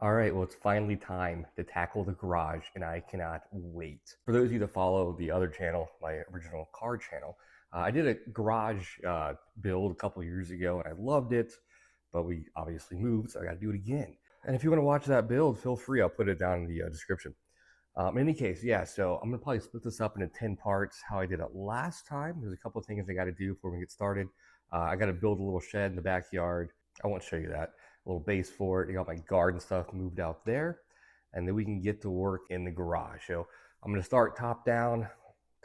All right, well, it's finally time to tackle the garage, and I cannot wait. For those of you that follow the other channel, my original car channel, I did a garage build a couple years ago, and I loved it, but we obviously moved, so I got to do it again. And if you want to watch that build, feel free. I'll put it down in the description. In any case, yeah, so I'm going to probably split this up into 10 parts, how I did it last time. There's a couple of things I got to do before we get started. I got to build a little shed in the backyard. I won't show you that. A little base for it. I got my garden stuff moved out there, and then we can get to work in the garage. So I'm going to start top down,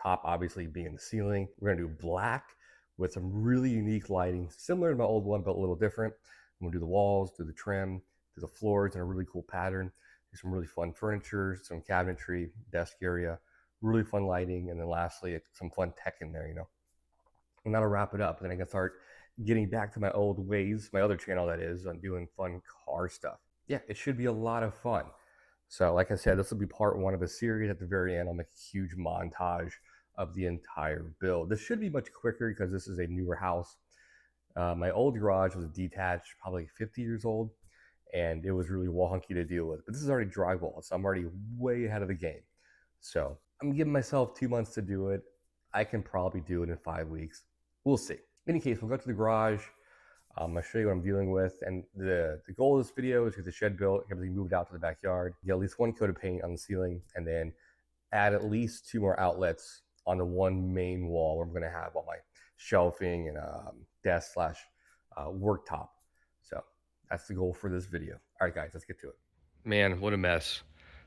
top obviously being the ceiling. We're going to do black with some really unique lighting, similar to my old one, but a little different. I'm going to do the walls, do the trim, do the floors in a really cool pattern. Some really fun furniture, some cabinetry, desk area, really fun lighting, and then lastly, some fun tech in there, And that'll wrap it up. And then I can start getting back to my old ways, my other channel that is, on doing fun car stuff. Yeah, it should be a lot of fun. So like I said, this will be part one of a series. At the very end, I'll make a huge montage of the entire build. This should be much quicker because this is a newer house. My old garage was detached, probably 50 years old, and it was really wonky to deal with. But this is already drywall, so I'm already way ahead of the game. So I'm giving myself 2 months to do it. I can probably do it in 5 weeks. We'll see. In any case, we'll go to the garage. I'll show you what I'm dealing with. And the goal of this video is to get the shed built, everything moved out to the backyard, get at least one coat of paint on the ceiling, and then add at least 2 more outlets on the one main wall where I'm going to have all my shelving and desk slash worktop. So that's the goal for this video. All right, guys, let's get to it. Man, what a mess.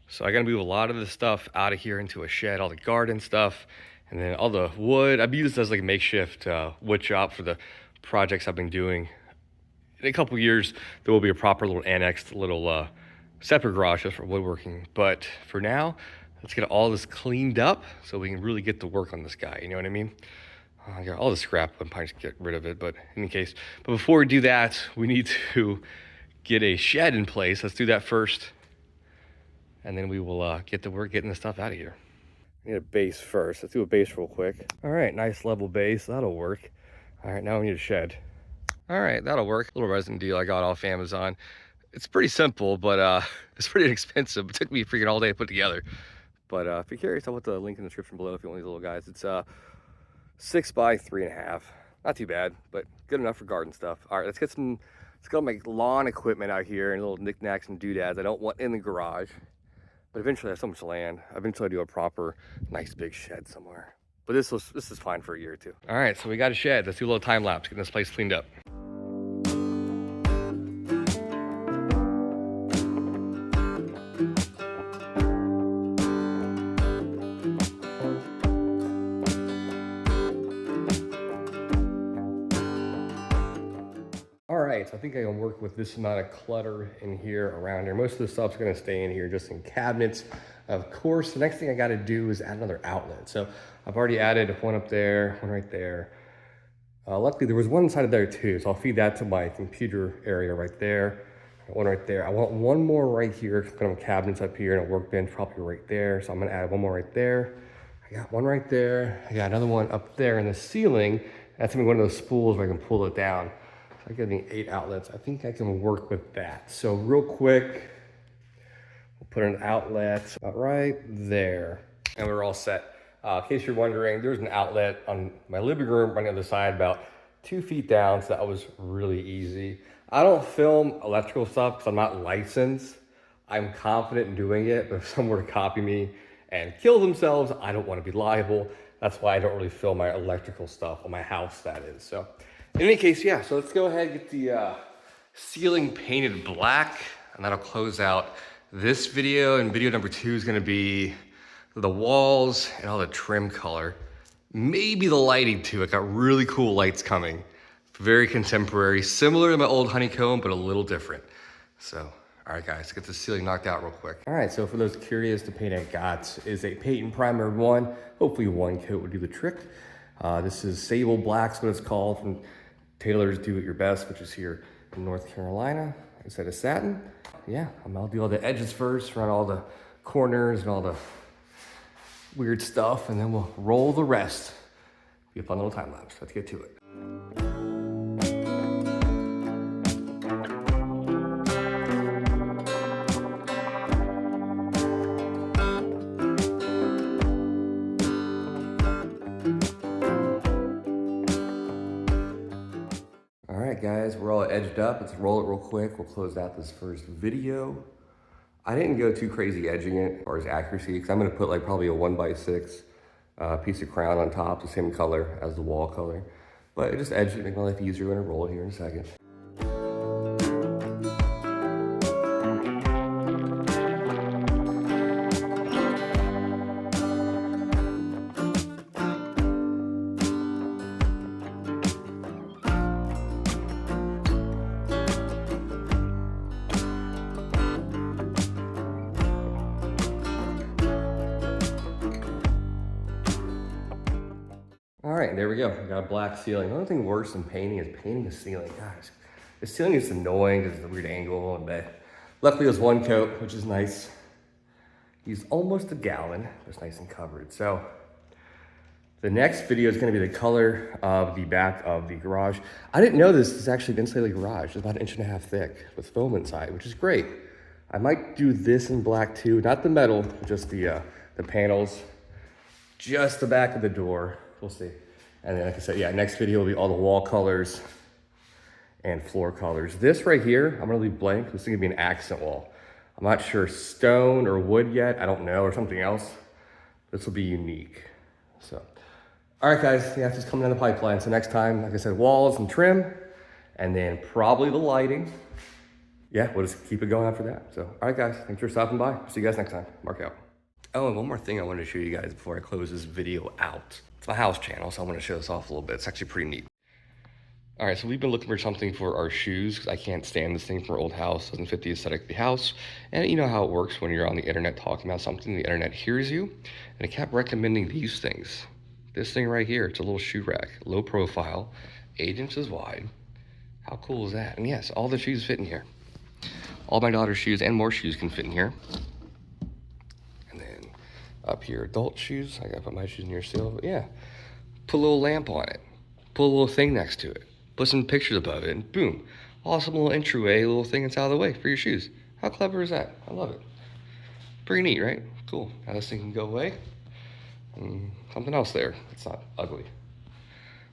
So I got to move a lot of this stuff out of here into a shed, all the garden stuff, and then all the wood. I've used this as like a makeshift wood shop for the projects I've been doing. In a couple years, there will be a proper little annexed little separate garage just for woodworking. But for now, let's get all this cleaned up so we can really get to work on this guy. You know what I mean? I got all the scrap. I'm probably just get rid of it, but in any case. But before we do that, we need to get a shed in place. Let's do that first, and then we will get to work getting the stuff out of here. I need a base first. Let's do a base real quick. All right, nice level base. That'll work. All right, now we need a shed. All right, that'll work. A little resin deal I got off Amazon. It's pretty simple, but it's pretty inexpensive. It took me freaking all day to put together. But if you're curious, I'll put the link in the description below if you want these little guys. It's 6 by 3.5. Not too bad, but good enough for garden stuff. All right, let's get my lawn equipment out here and little knickknacks and doodads I don't want in the garage. But eventually I have so much land. Eventually I do a proper, nice big shed somewhere. But this is fine for a year or two. All right, so we got a shed. Let's do a little time lapse, getting this place cleaned up. All right, so I think I can work with this amount of clutter in here, around here. Most of the stuff's gonna stay in here just in cabinets. Of course, the next thing I gotta do is add another outlet. So I've already added one up there, one right there. Luckily there was one inside of there too, so I'll feed that to my computer area right there. One right there. I want one more right here, kind of cabinets up here and a workbench probably right there. So I'm gonna add one more right there. I got one right there. I got another one up there in the ceiling. That's gonna be one of those spools where I can pull it down. So I got 8 outlets. I think I can work with that. So real quick, we'll put an outlet right there. And we're all set. In case you're wondering, there's an outlet on my living room running on the side about 2 feet down, so that was really easy. I don't film electrical stuff because I'm not licensed. I'm confident in doing it, but if someone were to copy me and kill themselves, I don't want to be liable. That's why I don't really film my electrical stuff on my house, that is. So in any case, yeah, so let's go ahead and get the ceiling painted black, and that'll close out this video. And video number 2 is gonna be the walls and all the trim color. Maybe the lighting too. I got really cool lights coming. Very contemporary, similar to my old honeycomb, but a little different. So, all right guys, let's get the ceiling knocked out real quick. All right, so for those curious, the paint I got is a paint and primer 1. Hopefully 1 coat will do the trick. This is Sable Black's what it's called from Taylor's Do It Your Best, which is here in North Carolina, instead of satin. Yeah, I'll do all the edges first, around all the corners and all the weird stuff, and then we'll roll the rest. Be a fun little time lapse. Let's get to it. edged up. Let's roll it real quick. We'll close out this first video. I didn't go too crazy edging it as far as accuracy, because I'm gonna put like probably a 1x6 piece of crown on top, the same color as the wall color. But I just edged it, make my life easier. We're gonna roll it here in a second. All right, there we go. We got a black ceiling. The only thing worse than painting is painting the ceiling. Gosh, the ceiling is annoying because it's a weird angle, but luckily there's one coat, which is nice. Used almost a gallon, but it's nice and covered. So the next video is gonna be the color of the back of the garage. I didn't know this is actually an insulated garage. It's about 1.5 inches thick with foam inside, which is great. I might do this in black too, not the metal, just the panels, just the back of the door. We'll see. And then like I said, yeah, next video will be all the wall colors and floor colors. This right here, I'm gonna leave blank. This is gonna be an accent wall. I'm not sure stone or wood yet. I don't know, or something else. This will be unique. So, all right guys, yeah, it's just coming down the pipeline. So next time, like I said, walls and trim, and then probably the lighting. Yeah, we'll just keep it going after that. So, all right guys, thanks for stopping by. See you guys next time. Mark out. Oh, and one more thing I wanted to show you guys before I close this video out. It's my house channel, so I want to show this off a little bit. It's actually pretty neat. All right, so we've been looking for something for our shoes because I can't stand this thing from our old house. It doesn't fit the aesthetic of the house. And you know how it works when you're on the internet talking about something, the internet hears you. And it kept recommending these things. This thing right here, it's a little shoe rack, low profile, 8 inches wide. How cool is that? And yes, all the shoes fit in here. All my daughter's shoes and more shoes can fit in here. Up here, adult shoes. I gotta put my shoes in here still, but yeah. Put a little lamp on it. Put a little thing next to it. Put some pictures above it, and boom. Awesome little entryway, little thing that's out of the way for your shoes. How clever is that? I love it. Pretty neat, right? Cool. Now this thing can go away. And something else there. It's not ugly.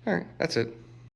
All right, that's it.